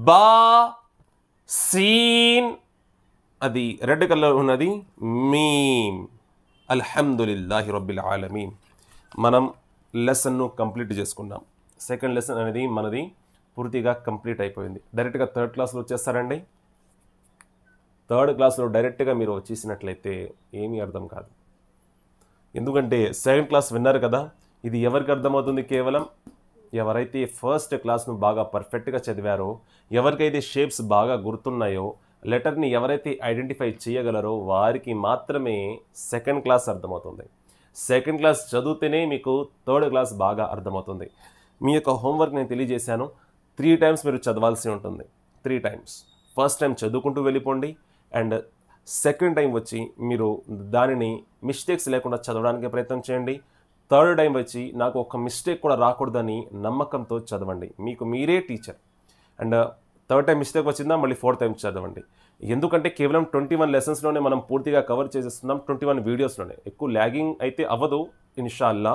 బా సీన్, అది రెడ్ కలర్ ఉన్నది మీమ్. అల్హమ్దులిల్లాహి రబ్బిల్ ఆలమీన్. మనం లెసన్ను కంప్లీట్ చేసుకున్నాం. సెకండ్ లెసన్ అనేది మనది పూర్తిగా కంప్లీట్ అయిపోయింది. డైరెక్ట్గా థర్డ్ క్లాస్లో వచ్చేస్తారండి. థర్డ్ క్లాస్లో డైరెక్ట్గా మీరు వచ్చేసినట్లయితే ఏమీ అర్థం కాదు. ఎందుకంటే సెకండ్ క్లాస్ విన్నారు కదా, ఇది ఎవరికి అర్థమవుతుంది? కేవలం ఎవరైతే ఫస్ట్ క్లాస్ను బాగా పర్ఫెక్ట్గా చదివారో, ఎవరికైతే షేప్స్ బాగా గుర్తున్నాయో, లెటర్ని ఎవరైతే ఐడెంటిఫై చేయగలరో వారికి మాత్రమే సెకండ్ క్లాస్ అర్థమవుతుంది. సెకండ్ క్లాస్ చదివితేనే మీకు థర్డ్ క్లాస్ బాగా అర్థమవుతుంది. మీ యొక్క హోంవర్క్ నేను తెలియజేశాను. 3 times మీరు చదవాల్సి ఉంటుంది. 3 times. ఫస్ట్ టైం చదువుకుంటూ వెళ్ళిపోండి, అండ్ సెకండ్ టైం వచ్చి మీరు దానిని మిస్టేక్స్ లేకుండా చదవడానికి ప్రయత్నం చేయండి. థర్డ్ టైం వచ్చి నాకు ఒక మిస్టేక్ కూడా రాకూడదని నమ్మకంతో చదవండి. మీకు మీరే teacher. And third time mistake వచ్చిందా మళ్ళీ ఫోర్త్ టైం చదవండి. ఎందుకంటే కేవలం 21 లెసన్స్లోనే మనం పూర్తిగా కవర్ చేసేస్తున్నాం, 21 వీడియోస్లోనే. ఎక్కువ ల్యాగింగ్ అయితే అవ్వదు ఇన్షాల్లా,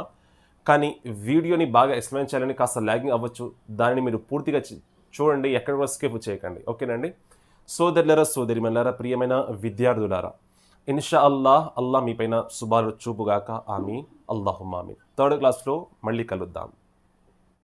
కానీ వీడియోని బాగా ఎక్స్ప్లెయిన్ చేయాలని కాస్త ల్యాగింగ్ అవ్వచ్చు. దానిని మీరు పూర్తిగా చూడండి, ఎక్కడ కూడా స్కిప్ చేయకండి. ఓకేనండి. సోదరులారా, సోదరిమణులారా, ప్రియమైన విద్యార్థులారా, ఇన్షాల్లాహ్ అల్లాహ్ మీ పైన శుభాలు చూపుగాక. ఆమీన్, అల్లాహుమ్మా ఆమీన్. థర్డ్ క్లాస్లో మళ్ళీ కలుద్దాం.